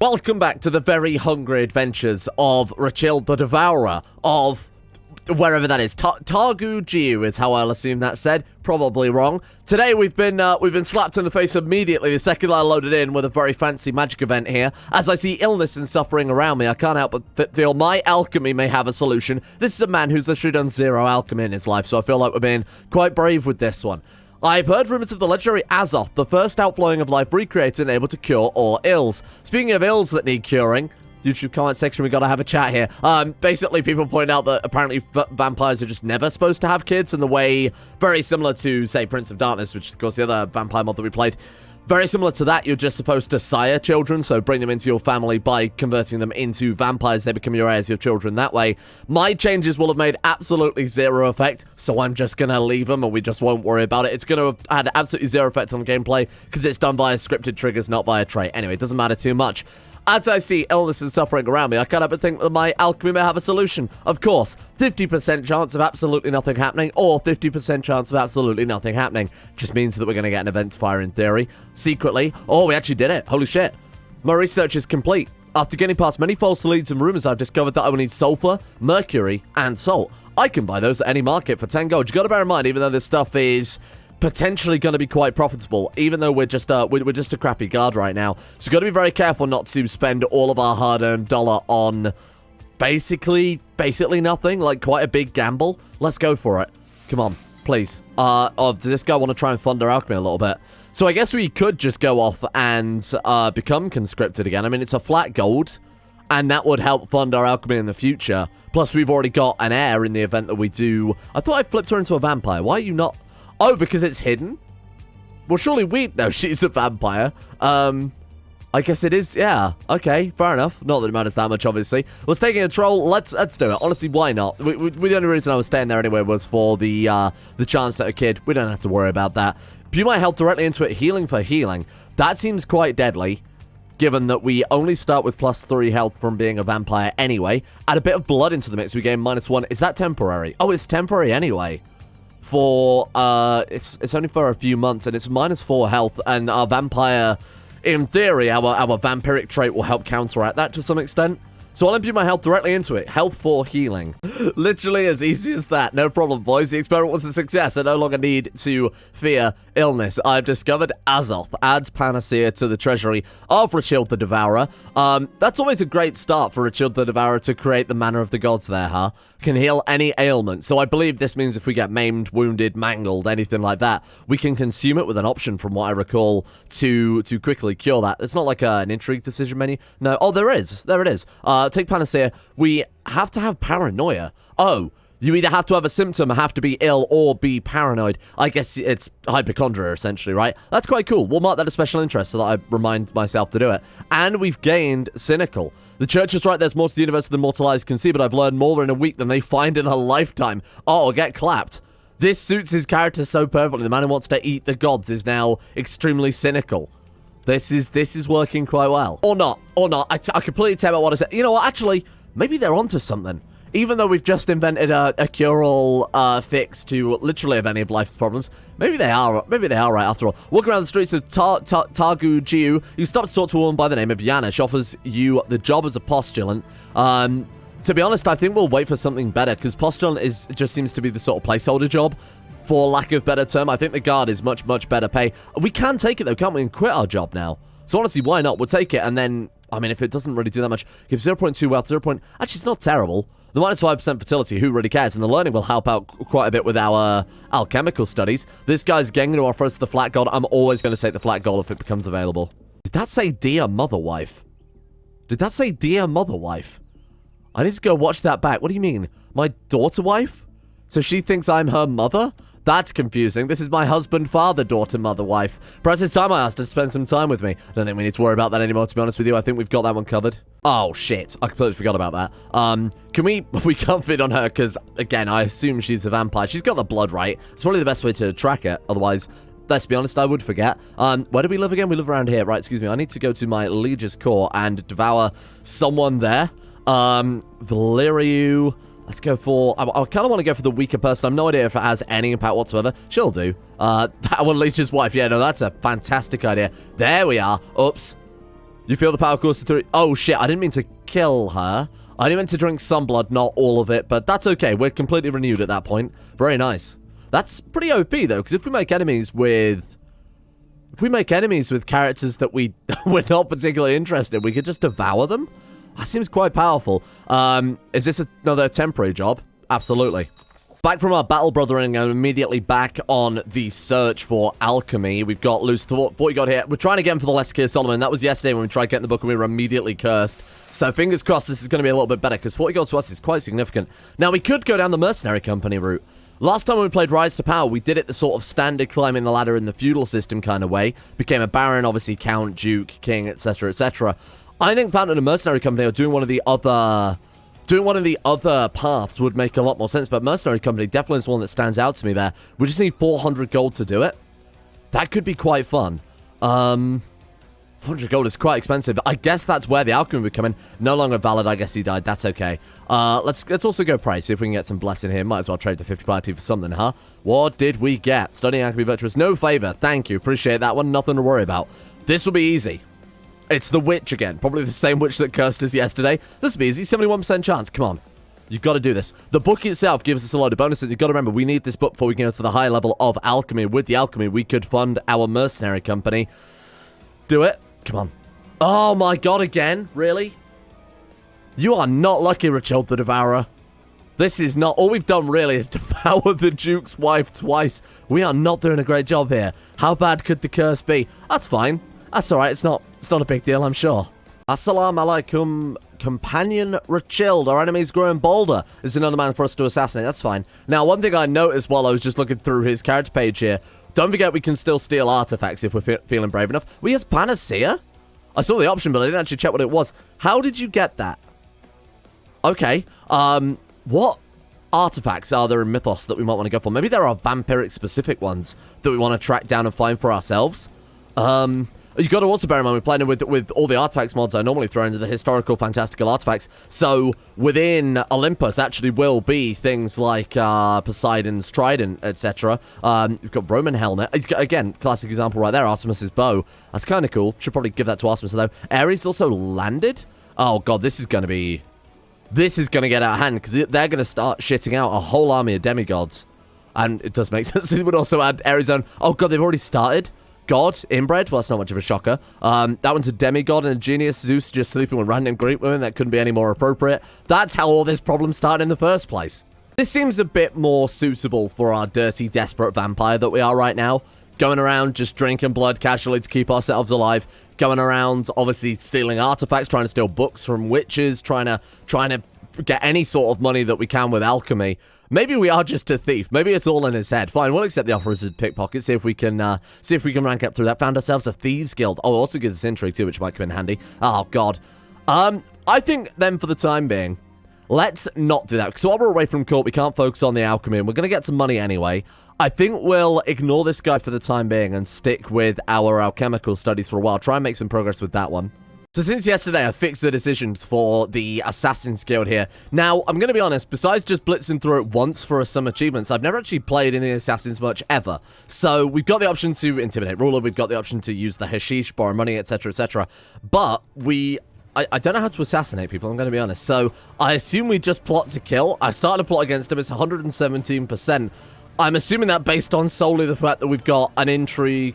Welcome back to the very hungry adventures of Rachel the Devourer of wherever that is. Targu is how I'll assume that's said. Probably wrong. Today we've been slapped in the face immediately the second I loaded in with a very fancy magic event here. As I see illness and suffering around me, I can't help but feel my alchemy may have a solution. This is a man who's literally done zero alchemy in his life, so I feel like we're being quite brave with this one. I've heard rumors of the legendary Azoth, the first outflowing of life recreated and able to cure all ills. Speaking of ills that need curing, YouTube comment section, we gotta have a chat here. Basically, people point out that apparently vampires are just never supposed to have kids in the way very similar to, say, Prince of Darkness, which is, of course, the other vampire mod that we played. Very similar to that, you're just supposed to sire children, so bring them into your family by converting them into vampires. They become your heirs, your children that way. My changes will have made absolutely zero effect, so I'm just going to leave them and we just won't worry about it. It's going to have had absolutely zero effect on gameplay because it's done via scripted triggers, not via trait. Anyway, it doesn't matter too much. As I see illness and suffering around me, I can't help but think that my alchemy may have a solution. Of course, 50% chance of absolutely nothing happening, or 50% chance of absolutely nothing happening. Just means that we're going to get an event fire in theory. Secretly, oh, we actually did it. Holy shit. My research is complete. After getting past many false leads and rumors, I've discovered that I will need sulfur, mercury, and salt. I can buy those at any market for 10 gold. You got to bear in mind, even though this stuff is potentially going to be quite profitable, even though we're just a crappy guard right now. So we've got to be very careful not to spend all of our hard-earned dollar on basically nothing, like quite a big gamble. Let's go for it. Come on, please. Does this guy want to try and fund our alchemy a little bit? So I guess we could just go off and become conscripted again. I mean, it's a flat gold, and that would help fund our alchemy in the future. Plus, we've already got an heir in the event that we do. I thought I flipped her into a vampire. Why are you not? Oh, because it's hidden? Well, surely we'd know she's a vampire. I guess it is, yeah. Okay, fair enough. Not that it matters that much, obviously. Well, it's taking a troll. Let's do it. Honestly, why not? The only reason I was staying there anyway was for the chance at a kid. We don't have to worry about that. You might help directly into it, healing for healing. That seems quite deadly, given that we only start with +3 health from being a vampire anyway. Add a bit of blood into the mix, we gain -1. Is that temporary? Oh, it's temporary anyway. For it's only for a few months, and it's -4 health, and our vampire, in theory, our vampiric trait will help counteract that to some extent. So I'll impute my health directly into it. Health for healing. Literally as easy as that. No problem, boys. The experiment was a success. I no longer need to fear illness. I've discovered Azoth adds panacea to the treasury of Rachel the Devourer. That's always a great start for Rachel the Devourer to create the manner of the gods there, huh? Can heal any ailment. So I believe this means if we get maimed, wounded, mangled, anything like that, we can consume it with an option, from what I recall, to quickly cure that. It's not like an intrigue decision menu. No. Oh, there is. There it is. Take panacea. We have to have paranoia. Oh, you either have to have a symptom, have to be ill, or be paranoid. I guess it's hypochondria, essentially, right? That's quite cool. We'll mark that as special interest so that I remind myself to do it. And we've gained cynical. The church is right, there's more to the universe than mortal eyes can see, but I've learned more in a week than they find in a lifetime. Oh, get clapped. This suits his character so perfectly. The man who wants to eat the gods is now extremely cynical. This is working quite well. Or not. I completely tell about what I said. You know what? Actually, maybe they're onto something. Even though we've just invented a cure-all fix to literally of any of life's problems, maybe they are right after all. Walking around the streets of Targu, you stop to talk to a woman by the name of Yana. She offers you the job as a postulant. To be honest, I think we'll wait for something better, because postulant just seems to be the sort of placeholder job, for lack of better term. I think the guard is much, much better pay. We can take it, though, can't we, and quit our job now? So honestly, why not? We'll take it, and then, I mean, if it doesn't really do that much, give 0.2 wealth, 0. Actually, it's not terrible. The -5% fertility, who really cares? And the learning will help out quite a bit with our alchemical studies. This guy's going to offer us the flat gold. I'm always going to take the flat gold if it becomes available. Did that say dear mother wife? Did that say dear mother wife? I need to go watch that back. What do you mean? My daughter wife? So she thinks I'm her mother? That's confusing. This is my husband, father, daughter, mother, wife. Perhaps it's time I asked her to spend some time with me. I don't think we need to worry about that anymore, to be honest with you. I think we've got that one covered. Oh, shit. I completely forgot about that. Can we can't fit on her, because, again, I assume she's a vampire. She's got the blood, right? It's probably the best way to track it. Otherwise, let's be honest, I would forget. Where do we live again? We live around here. Right, excuse me. I need to go to my liege's core and devour someone there. Valeriu. Let's go for... I kind of want to go for the weaker person. I have no idea if it has any impact whatsoever. She'll do. Our leech's wife. Yeah, no, that's a fantastic idea. There we are. Oops. You feel the power course through... Oh, shit. I didn't mean to kill her. I only meant to drink some blood, not all of it. But that's okay. We're completely renewed at that point. Very nice. That's pretty OP, though, because if we make enemies with... If we make enemies with characters that we're not particularly interested in, we could just devour them? That seems quite powerful. Is this another temporary job? Absolutely. Back from our battle brothering and immediately back on the search for alchemy. We've got loose thought. What we got here? We're trying to get him for the Lesser Solomon. That was yesterday when we tried getting the book and we were immediately cursed. So fingers crossed this is going to be a little bit better because what we got to us is quite significant. Now we could go down the mercenary company route. Last time we played Rise to Power, we did it the sort of standard climbing the ladder in the feudal system kind of way. Became a baron, obviously count, duke, king, etc., etc. I think founding a mercenary company or doing one of the other paths would make a lot more sense, but mercenary company definitely is one that stands out to me there. We just need 400 gold to do it. That could be quite fun. 400 gold is quite expensive. I guess that's where the alchemy would come in. No longer valid. I guess he died. That's okay. Let's also go pray. See if we can get some blessing here. Might as well trade the 50 party for something, huh? What did we get? Studying alchemy virtuous. No favor. Thank you. Appreciate that one. Nothing to worry about. This will be easy. It's the witch again. Probably the same witch that cursed us yesterday. This will be easy. 71% chance. Come on. You've got to do this. The book itself gives us a lot of bonuses. You've got to remember, we need this book before we can go to the high level of alchemy. With the alchemy, we could fund our mercenary company. Do it. Come on. Oh my god, again? Really? You are not lucky, Rochild the Devourer. This is not... All we've done, really, is devour the Duke's wife twice. We are not doing a great job here. How bad could the curse be? That's fine. That's alright. It's not a big deal, I'm sure. Assalamu alaikum, companion Rochild. Our enemy's growing bolder. There's another man for us to assassinate. That's fine. Now, one thing I noticed while I was just looking through his character page here, don't forget we can still steal artifacts if we're feeling brave enough. We has Panacea? I saw the option, but I didn't actually check what it was. How did you get that? Okay. What artifacts are there in Mythos that we might want to go for? Maybe there are vampiric-specific ones that we want to track down and find for ourselves. You got to also bear in mind, we're playing with all the artifacts mods I normally throw into the historical fantastical artifacts. So within Olympus actually will be things like Poseidon's trident, etc. We've got Roman helmet. Again, classic example right there, Artemis's bow. That's kind of cool. Should probably give that to Artemis though. Ares also landed. Oh god, this is going to get out of hand because they're going to start shitting out a whole army of demigods. And it does make sense. It would also add Ares' own. Oh god, they've already started. God, inbred? Well, that's not much of a shocker. That one's a demigod and a genius. Zeus just sleeping with random Greek women. That couldn't be any more appropriate. That's how all this problem started in the first place. This seems a bit more suitable for our dirty, desperate vampire that we are right now. Going around just drinking blood casually to keep ourselves alive. Going around, obviously, stealing artifacts, trying to steal books from witches, trying to get any sort of money that we can with alchemy. Maybe we are just a thief. Maybe it's all in his head. Fine, we'll accept the offer as a pickpocket. See if we can rank up through that. Found ourselves a thieves guild. Oh, also gives us intrigue too, which might come in handy. Oh god. I think then for the time being, let's not do that. Because while we're away from court, we can't focus on the alchemy, and we're gonna get some money anyway. I think we'll ignore this guy for the time being and stick with our alchemical studies for a while. Try and make some progress with that one. So since yesterday, I fixed the decisions for the Assassin's Guild here. Now, I'm going to be honest, besides just blitzing through it once for some achievements, I've never actually played any Assassins much ever. So we've got the option to intimidate ruler, we've got the option to use the hashish, borrow money, etc., etc. But I don't know how to assassinate people, I'm going to be honest. So I assume we just plot to kill. I started a plot against him, it's 117%. I'm assuming that based on solely the fact that we've got an increase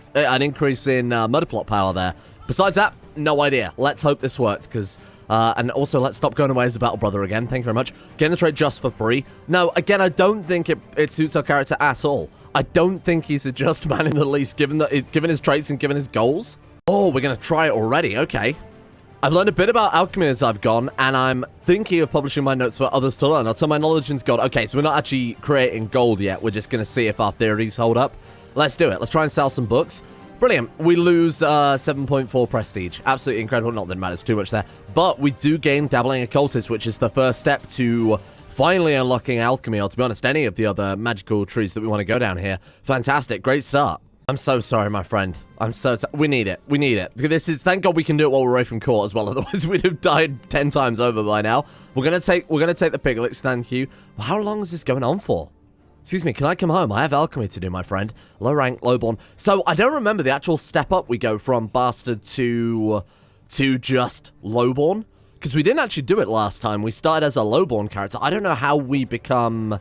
in murder plot power there. Besides that, no idea. Let's hope this works, because... and also, let's stop going away as a battle brother again. Thank you very much. Getting the trade just for free. No, again, I don't think it suits our character at all. I don't think he's a just man in the least, given his traits and given his goals. Oh, we're going to try it already. Okay. I've learned a bit about alchemy as I've gone, and I'm thinking of publishing my notes for others to learn. I'll turn my knowledge into gold. Okay, so we're not actually creating gold yet. We're just going to see if our theories hold up. Let's do it. Let's try and sell some books. Brilliant. We lose 7.4 prestige. Absolutely incredible. Not that it matters too much there. But we do gain Dabbling Occultist, which is the first step to finally unlocking alchemy, or to be honest, any of the other magical trees that we want to go down here. Fantastic. Great start. I'm so sorry, my friend. I'm so sorry. We need it. We need it. This is... Thank God we can do it while we're away from court as well. Otherwise, we'd have died 10 times over by now. We're gonna take the piglets. Thank you. Well, how long is this going on for? Excuse me, can I come home? I have alchemy to do, my friend. Low rank, lowborn. So, I don't remember the actual step up we go from bastard to to just lowborn. Because we didn't actually do it last time. We started as a lowborn character. I don't know how we become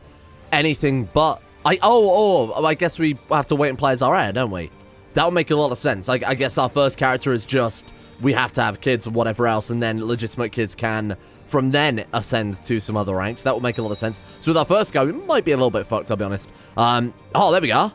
anything but... I guess we have to wait and play as our heir, don't we? That would make a lot of sense. I guess our first character is just... we have to have kids or whatever else, and then legitimate kids can, from then, ascend to some other ranks. That would make a lot of sense. So with our first guy, we might be a little bit fucked, I'll be honest. Oh, there we go.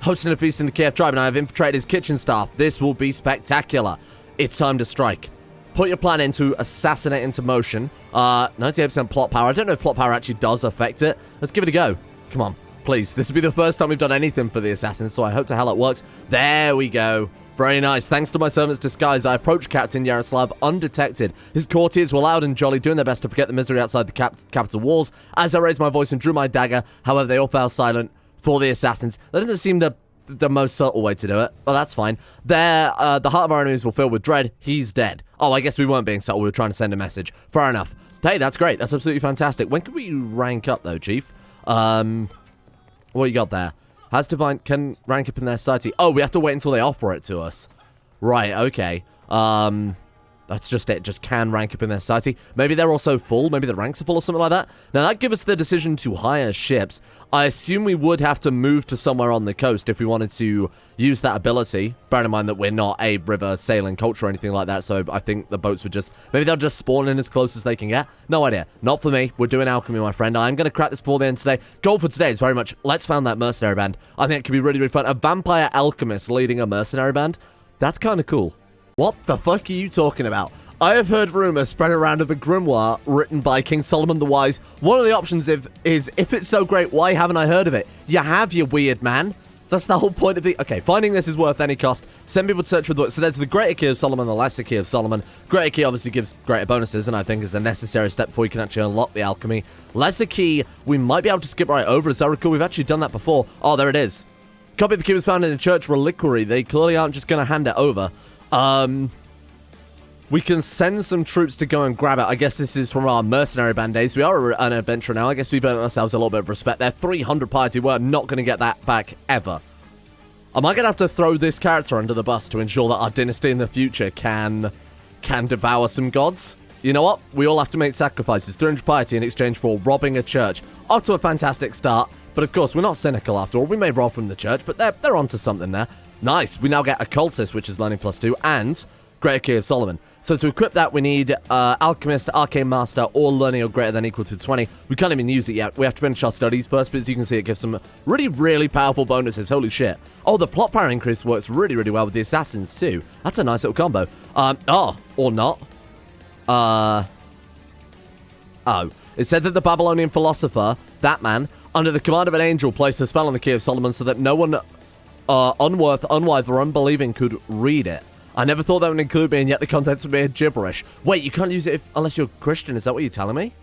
Hosting a feast in the Kiev tribe, and I have infiltrated his kitchen staff. This will be spectacular. It's time to strike. Put your plan into assassinate into motion. 98% plot power. I don't know if plot power actually does affect it. Let's give it a go. Come on, please. This will be the first time we've done anything for the assassins, so I hope to hell it works. There we go. Very nice. Thanks to my servant's disguise, I approached Captain Yaroslav undetected. His courtiers were loud and jolly, doing their best to forget the misery outside the capital walls. As I raised my voice and drew my dagger, however, they all fell silent for the assassins. That doesn't seem the most subtle way to do it. Well, that's fine. The heart of our enemies will fill with dread. He's dead. Oh, I guess we weren't being subtle. We were trying to send a message. Fair enough. Hey, that's great. That's absolutely fantastic. When can we rank up, though, Chief? What you got there? Has Divine... can rank up in their society. Oh, we have to wait until they offer it to us. Right, okay. That's just it. Just can rank up in their society. Maybe they're also full. Maybe the ranks are full or something like that. Now, that gives us the decision to hire ships. I assume we would have to move to somewhere on the coast if we wanted to use that ability. Bearing in mind that we're not a river sailing culture or anything like that, so I think the boats would just... maybe they'll just spawn in as close as they can get. No idea. Not for me. We're doing alchemy, my friend. I'm going to crack this before the end today. Goal for today is very much, let's found that mercenary band. I think it could be really, really fun. A vampire alchemist leading a mercenary band. That's kind of cool. What the fuck are you talking about? I have heard rumors spread around of a grimoire written by King Solomon the Wise. One of the options is if it's so great, why haven't I heard of it? You have, you weird man. That's the whole point of the... okay, finding this is worth any cost. Send people to search for the book. So there's the Greater Key of Solomon, the Lesser Key of Solomon. Greater Key obviously gives greater bonuses, and I think is a necessary step before you can actually unlock the alchemy. Lesser Key, we might be able to skip right over. As I recall, we've actually done that before. Oh, there it is. Copy of the key was found in a church reliquary. They clearly aren't just going to hand it over. We can send some troops to go and grab it. I guess this is from our mercenary band days. We are an adventurer now. I guess we've earned ourselves a little bit of respect there. 300 piety. We're not going to get that back ever. Am I going to have to throw this character under the bus to ensure that our dynasty in the future can devour some gods? You know what? We all have to make sacrifices. 300 piety in exchange for robbing a church. Off to a fantastic start. But of course, we're not cynical after all. We may rob from the church, but they're onto something there. Nice. We now get Occultist, which is learning +2, and Greater Key of Solomon. So to equip that, we need Alchemist, Arcane Master, or Learning of greater than equal to 20. We can't even use it yet. We have to finish our studies first, but as you can see, it gives some really, really powerful bonuses. Holy shit. Oh, the plot power increase works really, really well with the Assassins, too. That's a nice little combo. Or not. Oh. It said that the Babylonian philosopher, that man, under the command of an angel, placed a spell on the Key of Solomon so that no one unworth, unwise, or unbelieving could read it. I never thought that would include me, and yet the contents would be gibberish. Wait, you can't use it unless you're Christian. Is that what you're telling me?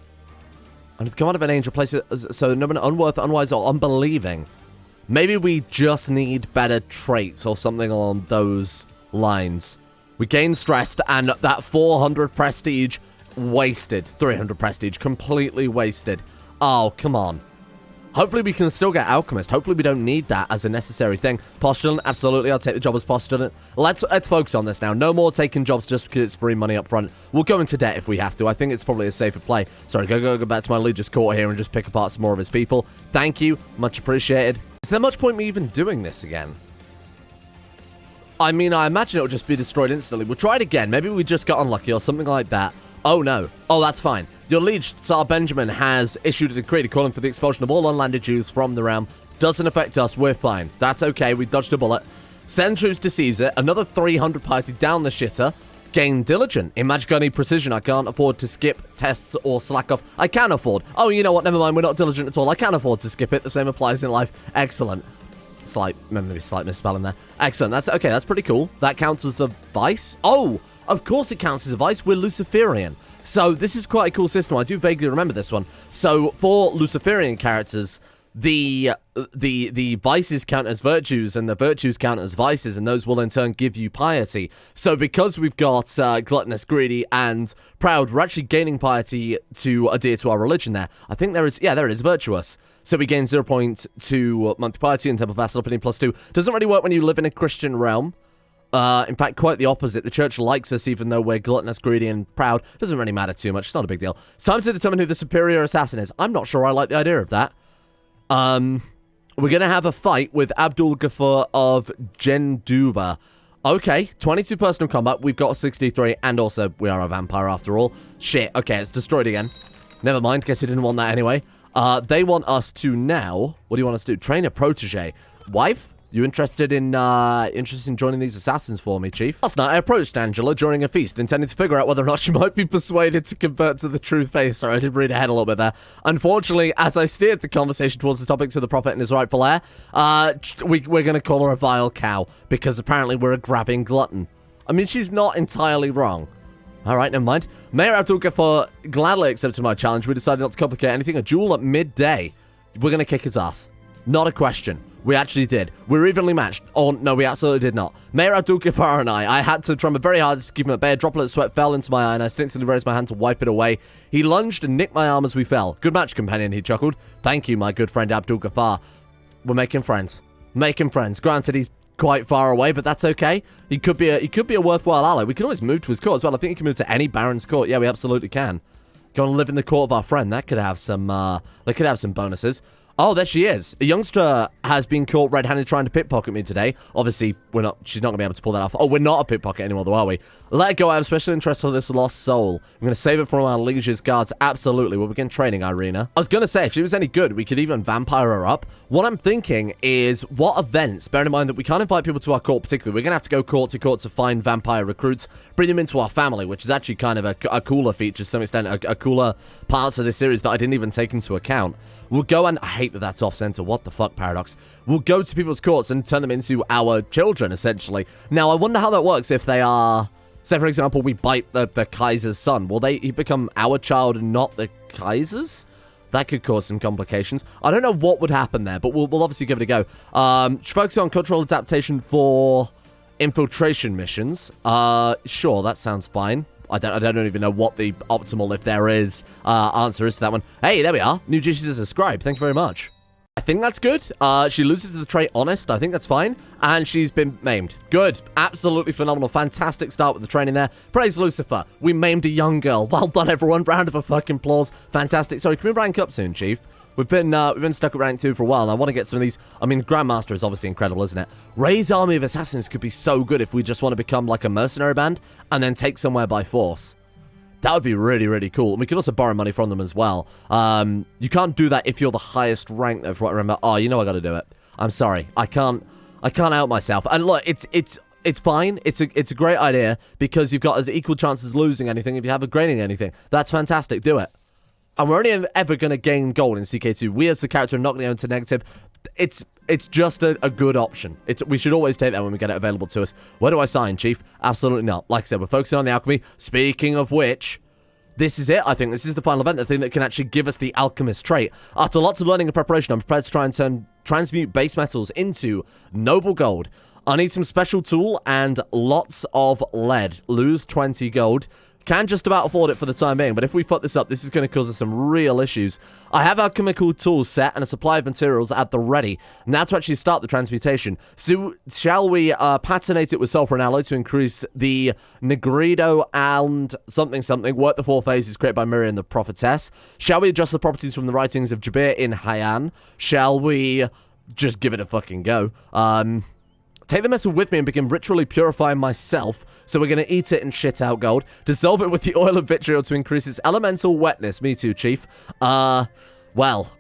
Under the command of an angel, place it so no one unworth, unwise, or unbelieving. Maybe we just need better traits or something along those lines. We gain stressed, and that 400 prestige wasted. 300 prestige completely wasted. Oh, come on. Hopefully we can still get Alchemist. Hopefully we don't need that as a necessary thing. Postulant, absolutely. I'll take the job as Postulant. Let's focus on this now. No more taking jobs just because it's free money up front. We'll go into debt if we have to. I think it's probably a safer play. Sorry, go back to my Legis court here and just pick apart some more of his people. Thank you. Much appreciated. Is there much point me even doing this again? I mean, I imagine it'll just be destroyed instantly. We'll try it again. Maybe we just got unlucky or something like that. Oh, no. Oh, that's fine. Your liege, Tsar Benjamin, has issued a decree calling for the expulsion of all unlanded Jews from the realm. Doesn't affect us. We're fine. That's okay. We dodged a bullet. Send troops to seize it. Another 300 piety down the shitter. Gain diligent. In magic, I need precision. I can't afford to skip tests or slack off. I can afford. Oh, you know what? Never mind. We're not diligent at all. I can afford to skip it. The same applies in life. Excellent. Maybe slight misspelling there. Excellent. That's okay. That's pretty cool. That counts as a vice. Oh, of course it counts as a vice. We're Luciferian. So this is quite a cool system. I do vaguely remember this one. So for Luciferian characters, the vices count as virtues and the virtues count as vices, and those will in turn give you piety. So because we've got gluttonous, greedy, and proud, we're actually gaining piety to adhere to our religion there. I think there is, yeah, there it is, virtuous. So we gain 0.2 monthly piety and temple vassal opinion +2. Doesn't really work when you live in a Christian realm. In fact, quite the opposite. The church likes us even though we're gluttonous, greedy, and proud. Doesn't really matter too much. It's not a big deal. It's time to determine who the superior assassin is. I'm not sure I like the idea of that. We're going to have a fight with Abdul Ghaffar of Jenduba. Okay, 22 personal combat. We've got a 63, and also we are a vampire after all. Shit, okay, it's destroyed again. Never mind, guess we didn't want that anyway. They want us to now... What do you want us to do? Train a protege. Wife? You interested in joining these assassins for me, Chief? Last night, I approached Angela during a feast, intending to figure out whether or not she might be persuaded to convert to the true faith. Sorry, I did read ahead a little bit there. Unfortunately, as I steered the conversation towards the topic to the Prophet and his rightful heir, we're going to call her a vile cow, because apparently we're a grabbing glutton. I mean, she's not entirely wrong. Alright, never mind. Mayor Abdul Ghaffar gladly accepted my challenge. We decided not to complicate anything. A duel at midday. We're going to kick his ass. Not a question. We actually did. We were evenly matched. Oh, no, we absolutely did not. Mayor Abdul Ghaffar and I had to tremble very hard to keep him at bay. A droplet of sweat fell into my eye, and I instinctively raised my hand to wipe it away. He lunged and nicked my arm as we fell. Good match, companion, he chuckled. Thank you, my good friend Abdul Ghaffar. We're making friends. Making friends. Granted, he's quite far away, but that's okay. He could be a worthwhile ally. We can always move to his court as well. I think he can move to any baron's court. Yeah, we absolutely can. Go and live in the court of our friend. That could have some bonuses. Oh, there she is. A youngster has been caught red-handed trying to pickpocket me today. Obviously, she's not going to be able to pull that off. Oh, we're not a pickpocket anymore, though, are we? Let go. I have special interest for this lost soul. I'm going to save it from our liege's guards. Absolutely. We'll begin training, Irina. I was going to say, if she was any good, we could even vampire her up. What I'm thinking is, what events, bearing in mind that we can't invite people to our court particularly, we're going to have to go court to court to find vampire recruits, bring them into our family, which is actually kind of a cooler feature to some extent, a cooler parts of this series that I didn't even take into account. We'll go and... I hate that that's off-center. What the fuck, Paradox? We'll go to people's courts and turn them into our children, essentially. Now, I wonder how that works if they are... Say, for example, we bite the Kaiser's son. Will he become our child and not the Kaiser's? That could cause some complications. I don't know what would happen there, but we'll obviously give it a go. Focusing on cultural adaptation for infiltration missions. Sure, that sounds fine. I don't even know what the optimal, if there is, answer is to that one. Hey, there we are. New duties as a scribe. Thank you very much. I think that's good. She loses the trait honest. I think that's fine. And she's been maimed. Good. Absolutely phenomenal. Fantastic start with the training there. Praise Lucifer. We maimed a young girl. Well done, everyone. Round of a fucking applause. Fantastic. Sorry, can we rank up soon, Chief? We've been stuck at rank 2 for a while, and I want to get some of these. I mean, Grandmaster is obviously incredible, isn't it? Ray's army of assassins could be so good if we just want to become like a mercenary band and then take somewhere by force. That would be really, really cool. And we could also borrow money from them as well. You can't do that if you're the highest rank, though, from what I remember. Oh, you know I got to do it. I'm sorry. I can't out myself. And look, it's fine. It's a great idea because you've got as equal chances losing anything if you have a gaining anything. That's fantastic. Do it. And we're only ever going to gain gold in CK2. We as the character are not going to go into negative. It's just a good option. We should always take that when we get it available to us. Where do I sign, Chief? Absolutely not. Like I said, we're focusing on the alchemy. Speaking of which, this is it. I think this is the final event, the thing that can actually give us the alchemist trait. After lots of learning and preparation, I'm prepared to try and transmute base metals into noble gold. I need some special tool and lots of lead. Lose 20 gold. Can just about afford it for the time being, but if we fuck this up, this is going to cause us some real issues. I have alchemical tools set and a supply of materials at the ready. Now to actually start the transmutation. So, shall we patinate it with sulfur and alloy to increase the Negrido and something? Work the 4 phases created by Miriam the Prophetess. Shall we adjust the properties from the writings of Jabir in Hayan? Shall we just give it a fucking go? Take the metal with me and begin ritually purifying myself. So we're going to eat it and shit out gold. Dissolve it with the oil of vitriol to increase its elemental wetness. Me too, Chief. Well,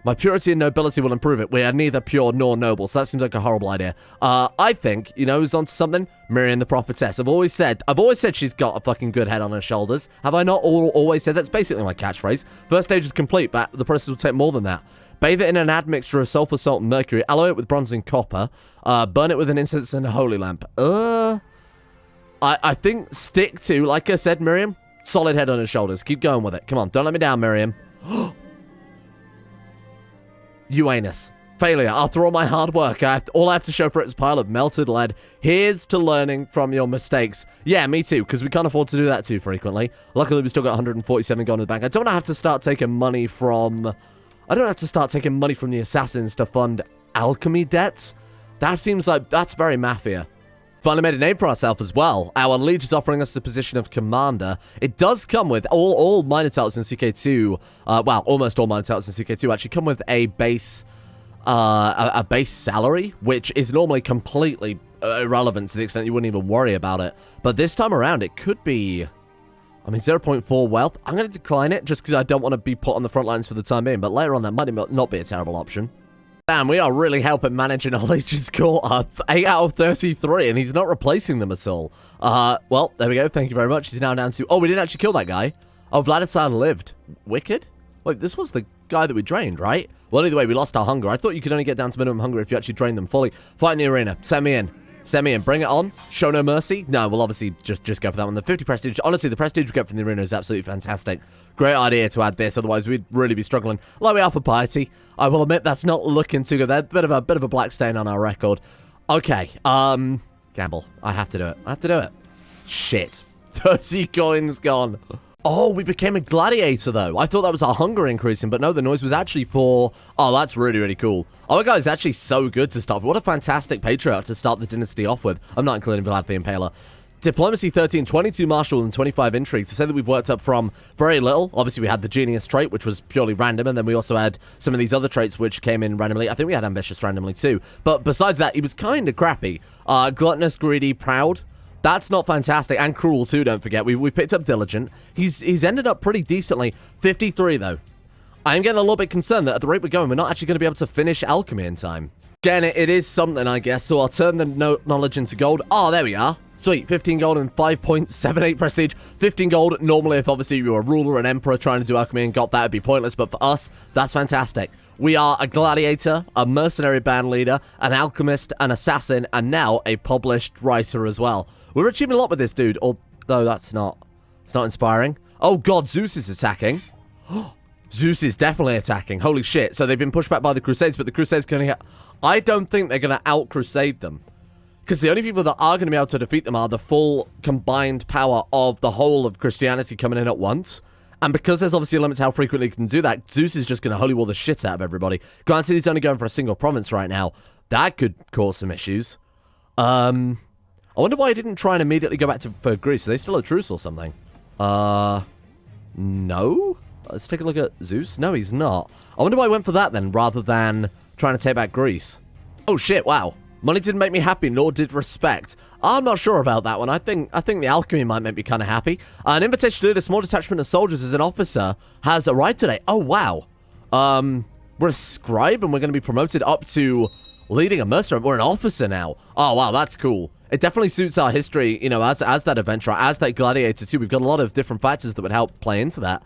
my purity and nobility will improve it. We are neither pure nor noble, so that seems like a horrible idea. I think, you know who's onto something? Miriam the Prophetess. I've always said she's got a fucking good head on her shoulders. Have I not always said that? That's basically my catchphrase. First stage is complete, but the process will take more than that. Bathe it in an admixture of sulfur, salt, and mercury. Alloy it with bronze and copper. Burn it with an incense and a holy lamp. I think stick to, like I said, Miriam, solid head on her shoulders. Keep going with it. Come on, don't let me down, Miriam. Uranus. Failure. After all my hard work, all I have to show for it is a pile of melted lead. Here's to learning from your mistakes. Yeah, me too, because we can't afford to do that too frequently. Luckily, we still got 147 gone in the bank. I don't have to start taking money from the assassins to fund alchemy debts. That seems like that's very mafia. Finally made a name for ourselves as well. Our liege is offering us the position of commander. It does come with all minor titles in CK2. Well, almost all minor titles in CK2 actually come with a base salary, which is normally completely irrelevant to the extent you wouldn't even worry about it. But this time around, it could be, I mean, 0.4 wealth. I'm going to decline it just because I don't want to be put on the front lines for the time being. But later on, that might not be a terrible option. Damn, we are really helping managing our Legion's court. 8 out of 33, and he's not replacing them at all. Well, there we go. Thank you very much. He's now down to... Oh, we didn't actually kill that guy. Oh, Vladisar lived. Wicked? Wait, this was the guy that we drained, right? Well, either way, we lost our hunger. I thought you could only get down to minimum hunger if you actually drained them fully. Fight in the arena. Send me in. Send me in. Bring it on. Show no mercy. No, we'll obviously just go for that one. The 50 prestige. Honestly, the prestige we get from the arena is absolutely fantastic. Great idea to add this. Otherwise, we'd really be struggling. Like we are for piety. I will admit that's not looking too good. That's a bit of a black stain on our record. Okay. Gamble. I have to do it. I have to do it. Shit. 30 coins gone. Oh, we became a gladiator, though. I thought that was our hunger increasing, but no, the noise was actually for... Oh, that's really, really cool. Our guy's actually so good to start with. What a fantastic patriarch to start the dynasty off with. I'm not including Vlad the Impaler. Diplomacy 13, 22 martial, and 25 intrigue. To say that we've worked up from very little. Obviously, we had the genius trait, which was purely random, and then we also had some of these other traits which came in randomly. I think we had ambitious randomly, too. But besides that, he was kind of crappy. Gluttonous, greedy, proud. That's not fantastic, and cruel too, don't forget. We picked up diligent. He's ended up pretty decently. 53, though. I'm getting a little bit concerned that at the rate we're going, we're not actually going to be able to finish alchemy in time. Again, it is something, I guess, so I'll turn the knowledge into gold. Oh, there we are. Sweet, 15 gold and 5.78 prestige. 15 gold, normally if obviously you were a ruler, an emperor trying to do alchemy and got that, it'd be pointless, but for us, that's fantastic. We are a gladiator, a mercenary band leader, an alchemist, an assassin, and now a published writer as well. We're achieving a lot with this dude, although it's not inspiring. Oh god, Zeus is attacking. Zeus is definitely attacking. Holy shit. So they've been pushed back by the Crusades, but the Crusades can only... I don't think they're going to out-Crusade them. Because the only people that are going to be able to defeat them are the full combined power of the whole of Christianity coming in at once. And because there's obviously a limit to how frequently you can do that, Zeus is just going to holy war the shit out of everybody. Granted, he's only going for a single province right now. That could cause some issues. I wonder why he didn't try and immediately go back for Greece. Are they still at truce or something? No? Let's take a look at Zeus. No, he's not. I wonder why he went for that then, rather than trying to take back Greece. Oh shit, wow. Money didn't make me happy, nor did respect. I'm not sure about that one. I think the alchemy might make me kind of happy. An invitation to lead a small detachment of soldiers as an officer has arrived today. Oh, wow. We're a scribe, and we're going to be promoted up to leading a mercenary. We're an officer now. Oh, wow, that's cool. It definitely suits our history, you know, as that adventurer, as that gladiator, too. We've got a lot of different factors that would help play into that.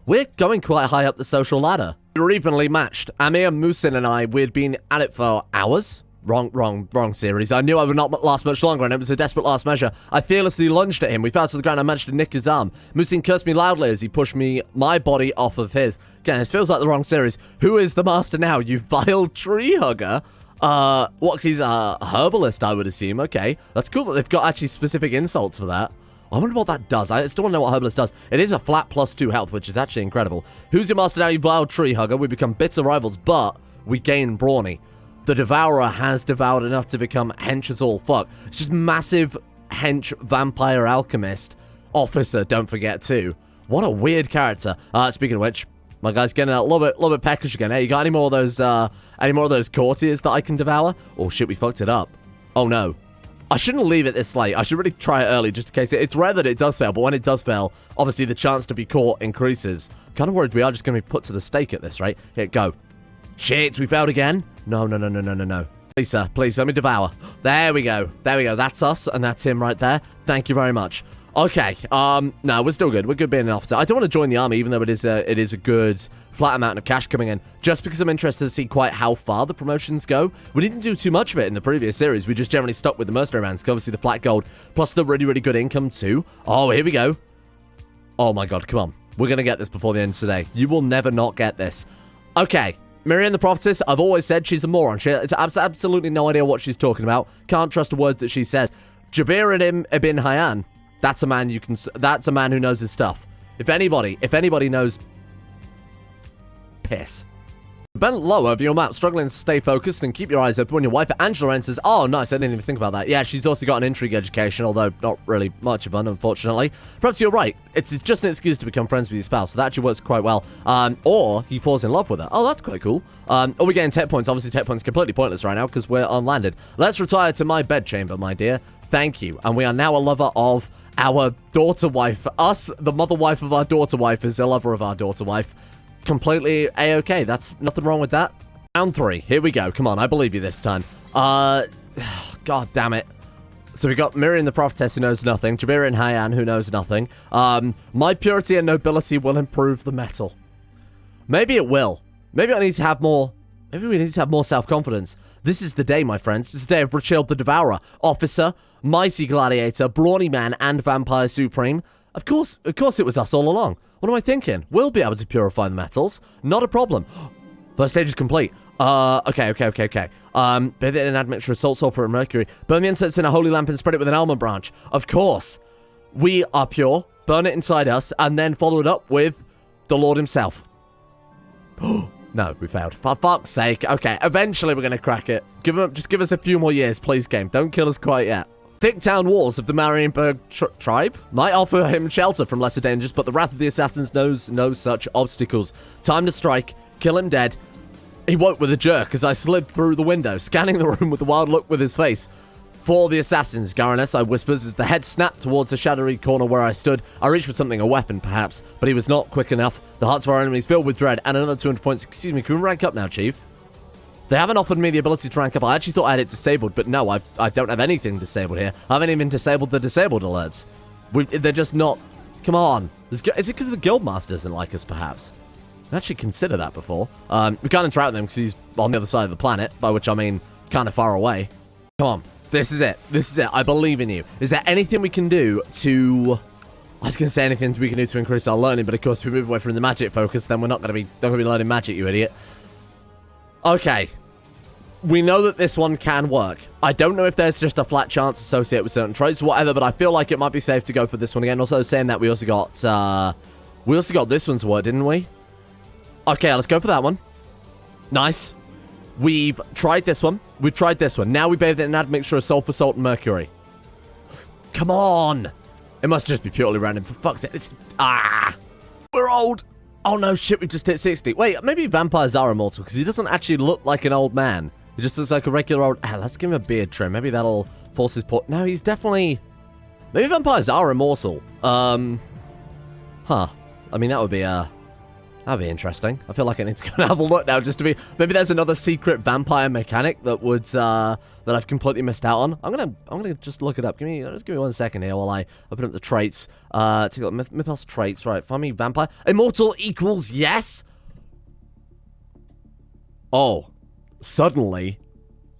We're going quite high up the social ladder. We were evenly matched. Amir, Musin, and I, we'd been at it for hours. Wrong series. I knew I would not last much longer, and it was a desperate last measure. I fearlessly lunged at him. We fell to the ground. I managed to nick his arm. Musin cursed me loudly as he pushed my body off of his. Again, this feels like the wrong series. Who is the master now, you vile tree hugger? What, he's a herbalist, I would assume. Okay, that's cool that they've got actually specific insults for that. I wonder what that does. I still want to know what herbalist does. It is a flat +2 health, which is actually incredible. Who's your master now, you vile tree hugger? We become bitter rivals, but we gain brawny. The Devourer has devoured enough to become hench as all fuck. It's just massive hench vampire alchemist officer, don't forget too. What a weird character. Speaking of which, my guy's getting a little bit peckish again. Hey, you got any more of those courtiers that I can devour? Oh shit, we fucked it up. Oh no. I shouldn't leave it this late. I should really try it early just in case. It's rare that it does fail, but when it does fail, obviously the chance to be caught increases. I'm kind of worried we are just going to be put to the stake at this rate. Here, go. Shit, we failed again. No. Please, sir, please, let me devour. There we go. That's us, and that's him right there. Thank you very much. Okay, no, we're still good. We're good being an officer. I don't want to join the army, even though it is a good flat amount of cash coming in, just because I'm interested to see quite how far the promotions go. We didn't do too much of it in the previous series. We just generally stuck with the mercenary bands, obviously the flat gold, plus the really, really good income too. Oh, here we go. Oh my god, come on. We're going to get this before the end of today. You will never not get this. Okay. Miriam the Prophetess, I've always said she's a moron. She has absolutely no idea what she's talking about. Can't trust a word that she says. Jabir ibn Hayyan, that's a man who knows his stuff. If anybody knows piss. Bend low over your map, struggling to stay focused and keep your eyes open when your wife Angela enters. Oh, nice. I didn't even think about that. Yeah, she's also got an intrigue education, although not really much of one, unfortunately. Perhaps you're right. It's just an excuse to become friends with your spouse, so that actually works quite well. Or he falls in love with her. Oh, that's quite cool. Or we getting tech points. Obviously, tech points completely pointless right now because we're unlanded. Let's retire to my bedchamber, my dear. Thank you. And we are now a lover of our daughter wife. Us, the mother wife of our daughter wife, is a lover of our daughter wife. Completely a-okay. That's nothing wrong with that. Round 3. Here we go. Come on, I believe you this time. God damn it. So we got Miriam the Prophetess, who knows nothing. Jabira and Hyan, who knows nothing. My purity and nobility will improve the metal. Maybe it will. Maybe I need to have more... Maybe we need to have more self-confidence. This is the day, my friends. This is the day of Rachiel the Devourer, Officer, Mighty Gladiator, Brawny Man, and Vampire Supreme. Of course it was us all along. What am I thinking? We'll be able to purify the metals. Not a problem. First stage is complete. Okay. Bathe it in admixture of salt, sulfur, and mercury. Burn the incense in a holy lamp and spread it with an almond branch. Of course. We are pure. Burn it inside us, and then follow it up with the Lord himself. No, we failed. For fuck's sake. Okay, eventually we're going to crack it. Just give us a few more years, please, game. Don't kill us quite yet. Thick town walls of the Marienburg tribe might offer him shelter from lesser dangers, but the wrath of the assassins knows no such obstacles. Time to strike. Kill him dead. He woke with a jerk as I slid through the window, scanning the room with a wild look with his face. For the assassins, Garaness, I whispers, as the head snapped towards the shadowy corner where I stood. I reached for something, a weapon, perhaps, but he was not quick enough. The hearts of our enemies filled with dread, and another 200 points. Excuse me, can we rank up now, Chief? They haven't offered me the ability to rank up. I actually thought I had it disabled, but no, I don't have anything disabled here. I haven't even disabled the disabled alerts. They're just not... Come on. Is it because the Guildmaster doesn't like us, perhaps? I actually considered that before. We can't interact with him because he's on the other side of the planet, by which I mean kind of far away. Come on. This is it. This is it. I believe in you. Is there anything we can do to... I was going to say anything we can do to increase our learning, but of course, if we move away from the magic focus, then we're not going to be learning magic, you idiot. Okay. We know that this one can work. I don't know if there's just a flat chance associated with certain traits or whatever, but I feel like it might be safe to go for this one again. Also, saying that we also got this one's work, didn't we? Okay, let's go for that one. Nice. We've tried this one. We've tried this one. Now we bathe it in an admixture of sulfur, salt, and mercury. Come on. It must just be purely random. For fuck's sake. We're old. Oh, no, shit. We just hit 60. Wait, maybe vampires are immortal because he doesn't actually look like an old man. He just looks like a regular old... let's give him a beard trim. Maybe that'll force his port. No, he's definitely... Maybe vampires are immortal. Huh. I mean, that would be, that'd be interesting. I feel like I need to go and have a look now just to be... Maybe there's another secret vampire mechanic that would, that I've completely missed out on. I'm gonna just look it up. Just give me 1 second here while I open up the traits. Take a look. Mythos traits, right. Find me vampire. Immortal equals yes! Oh. Suddenly,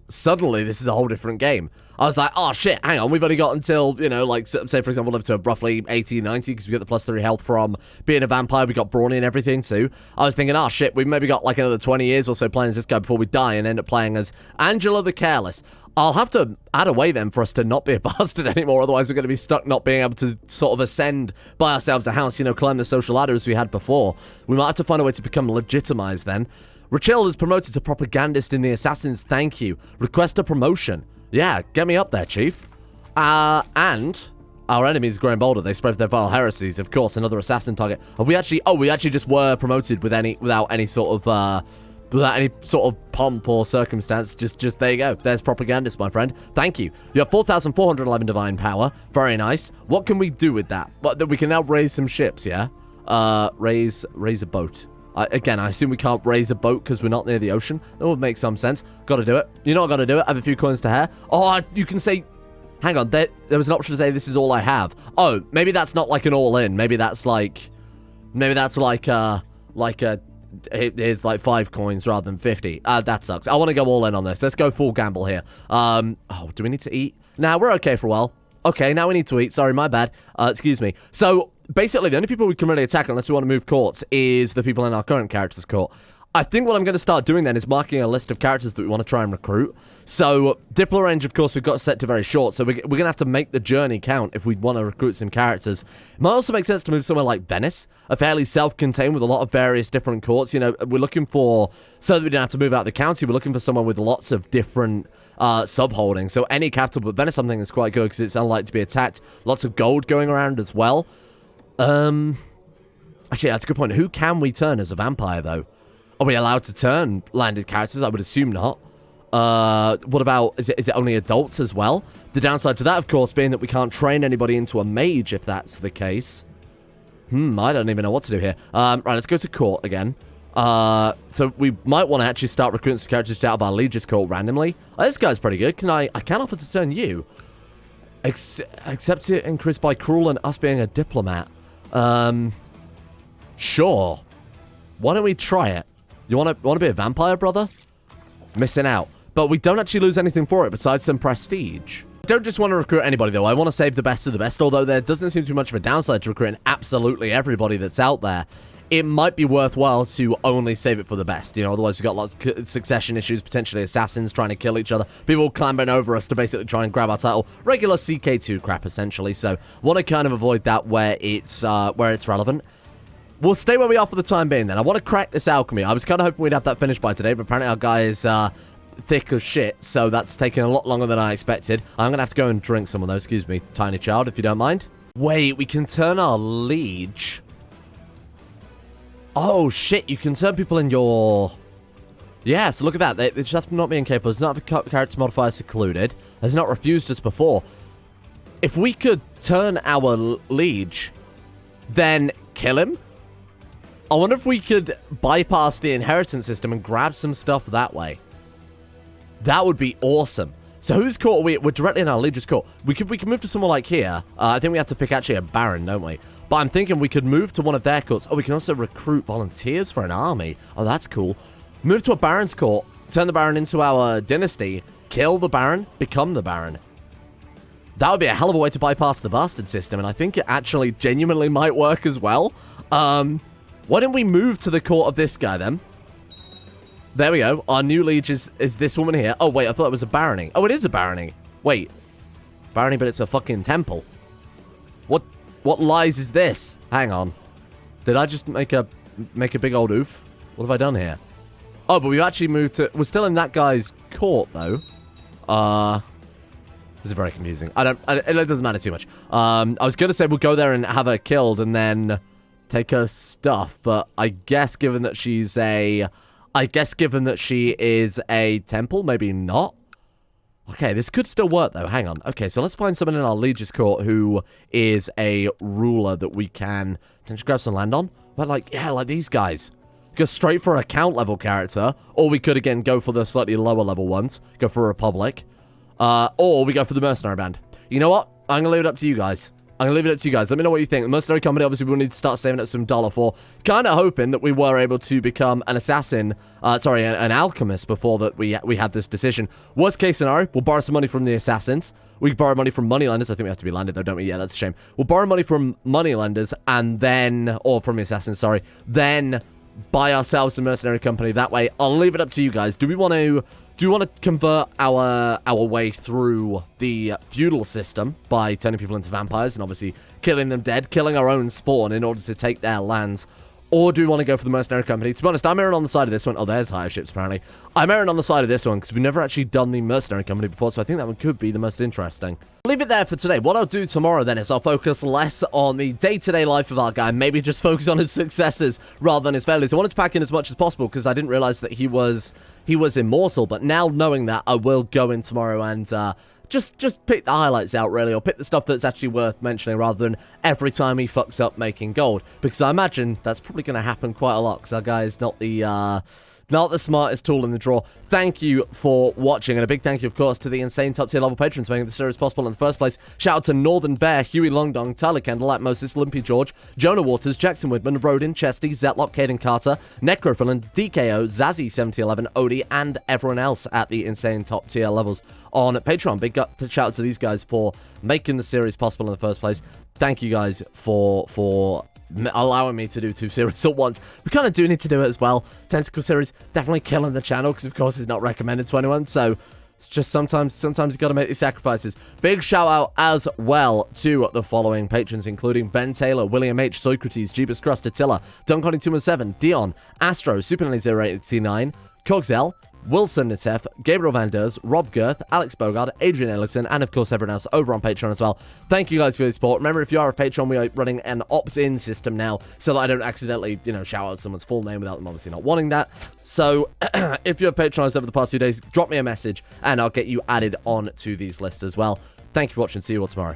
this is a whole different game. I was like, oh shit, hang on, we've only got until, you know, like, say for example, live to roughly 80, 90, because we get the +3 health from being a vampire, we got Brawny and everything too. I was thinking, oh shit, we've maybe got like another 20 years or so playing as this guy before we die and end up playing as Angela the Careless. I'll have to add a way then for us to not be a bastard anymore, otherwise we're going to be stuck not being able to sort of ascend by ourselves a house, you know, climb the social ladder as we had before. We might have to find a way to become legitimized then. Rachiel is promoted to propagandist in the Assassins, thank you. Request a promotion. Yeah, get me up there, Chief. And our enemies growing bolder. They spread their vile heresies. Of course, another assassin target. Have we actually... Oh, we actually just were promoted without any sort of pomp or circumstance. Just there you go. There's propagandist, my friend. Thank you. You have 4,411 divine power. Very nice. What can we do with that? But we can now raise some ships, yeah? Raise a boat. Again, I assume we can't raise a boat because we're not near the ocean. That would make some sense. Gotta do it. You know what, gotta do it. I have a few coins to hair. Oh, you can say... Hang on, there was an option to say this is all I have. Oh, maybe that's not like an all-in. Maybe that's like... Here's like 5 coins rather than 50. That sucks. I want to go all in on this. Let's go full gamble here. Oh, do we need to eat? Nah, we're okay for a while. Okay, now we need to eat. Sorry, my bad. Excuse me. So... Basically, the only people we can really attack unless we want to move courts is the people in our current character's court. I think what I'm going to start doing then is marking a list of characters that we want to try and recruit. So, Diplo range, of course, we've got set to very short, so we're going to have to make the journey count if we want to recruit some characters. It might also make sense to move somewhere like Venice, a fairly self-contained with a lot of various different courts. You know, we're looking for, so that we don't have to move out the county, we're looking for someone with lots of different sub-holdings. So any capital, but Venice something is quite good because it's unlikely to be attacked. Lots of gold going around as well. Actually, that's a good point. Who can we turn as a vampire, though? Are we allowed to turn landed characters? I would assume not. What about, is it only adults as well? The downside to that, of course, being that we can't train anybody into a mage if that's the case. I don't even know what to do here. Right, let's go to court again. So we might want to actually start recruiting some characters out of our Legis court randomly. Oh, this guy's pretty good. I can offer to turn you. Except it increased by cruel and us being a diplomat. Sure. Why don't we try it? You want to be a vampire, brother? Missing out. But we don't actually lose anything for it besides some prestige. I don't just want to recruit anybody, though. I want to save the best of the best, although there doesn't seem to be much of a downside to recruiting absolutely everybody that's out there. It might be worthwhile to only save it for the best. You know, otherwise we've got lots of succession issues, potentially assassins trying to kill each other, people clambering over us to basically try and grab our title. Regular CK2 crap, essentially. So, want to kind of avoid that where it's relevant. We'll stay where we are for the time being, then. I want to crack this alchemy. I was kind of hoping we'd have that finished by today, but apparently our guy is thick as shit, so that's taking a lot longer than I expected. I'm going to have to go and drink some of those. Excuse me, tiny child, if you don't mind. Wait, we can turn our liege. Oh, shit, you can turn people in your... Yeah, so look at that. They just have to not be incapable. There's not a character modifier secluded. Has not refused us before. If we could turn our liege, then kill him? I wonder if we could bypass the inheritance system and grab some stuff that way. That would be awesome. So whose court are we? We're directly in our liege's court. We could move to someone like here. I think we have to pick actually a baron, don't we? But I'm thinking we could move to one of their courts. Oh, we can also recruit volunteers for an army. Oh, that's cool. Move to a baron's court, turn the baron into our dynasty, kill the baron, become the baron. That would be a hell of a way to bypass the bastard system, and I think it actually genuinely might work as well. Why don't we move to the court of this guy, then? There we go. Our new liege is this woman here. Oh, wait, I thought it was a barony. Oh, it is a barony. Wait. Barony, but it's a fucking temple. What lies is this? Hang on. Did I just make a big old oof? What have I done here? Oh, but we've actually moved to... We're still in that guy's court, though. This is very confusing. It doesn't matter too much. I was going to say we'll go there and have her killed and then... take her stuff, but I guess given that she is a temple, maybe not. Okay, this could still work though. Hang on. Okay, so let's find someone in our liege's court who is a ruler that we can potentially grab some land on. But like these guys. Go straight for a count level character, or we could again go for the slightly lower level ones. Go for a republic, or we go for the mercenary band. You know what? I'm gonna leave it up to you guys. I'm going to leave it up to you guys. Let me know what you think. The mercenary company, obviously, we will need to start saving up some dollar for. Kind of hoping that we were able to become an assassin, an alchemist before that we had this decision. Worst case scenario, we'll borrow some money from the assassins. We borrow money from moneylenders. I think we have to be landed, though, don't we? Yeah, that's a shame. We'll borrow money from moneylenders and then, or from the assassins, sorry, then buy ourselves a mercenary company that way. I'll leave it up to you guys. Do we want to convert our way through the feudal system by turning people into vampires and obviously killing them dead, killing our own spawn in order to take their lands? Or do we want to go for the mercenary company? To be honest, I'm erring on the side of this one. Oh, there's higher ships, apparently. I'm erring on the side of this one because we've never actually done the mercenary company before, so I think that one could be the most interesting. Leave it there for today. What I'll do tomorrow, then, is I'll focus less on the day-to-day life of our guy, maybe just focus on his successes rather than his failures. I wanted to pack in as much as possible because I didn't realize that he was immortal, but now knowing that, I will go in tomorrow and just pick the highlights out, really, or pick the stuff that's actually worth mentioning rather than every time he fucks up making gold, because I imagine that's probably going to happen quite a lot because our guy is not the smartest tool in the drawer. Thank you for watching, and a big thank you, of course, to the insane top-tier level patrons making the series possible in the first place. Shout out to Northern Bear, Huey Longdong, Tyler Kendall, Atmosis, Olympia George, Jonah Waters, Jackson Woodman, Rodin, Chesty, Zetlock, Caden Carter, Necrophilan, DKO, Zazzy7011, Odie, and everyone else at the insane top-tier levels on Patreon. Big shout out to these guys for making the series possible in the first place. Thank you guys for allowing me to do 2 series at once. We kind of do need to do it as well. Tentacle series definitely killing the channel because, of course, it's not recommended to anyone. So it's just sometimes you got to make these sacrifices. Big shout out as well to the following patrons, including Ben Taylor, William H, Socrates, Jeebus Crust, Attila, Dunconi217, Dion, Astro, Super089, Cogsel, Wilson Natef, Gabriel Van Ders, Rob Girth, Alex Bogard, Adrian Ellison, and of course everyone else over on Patreon as well. Thank you guys for your support. Remember, if you are a Patreon, we are running an opt-in system now so that I don't accidentally, shout out someone's full name without them obviously not wanting that. So if you have patronized over the past 2 days, drop me a message and I'll get you added on to these lists as well. Thank you for watching. See you all tomorrow.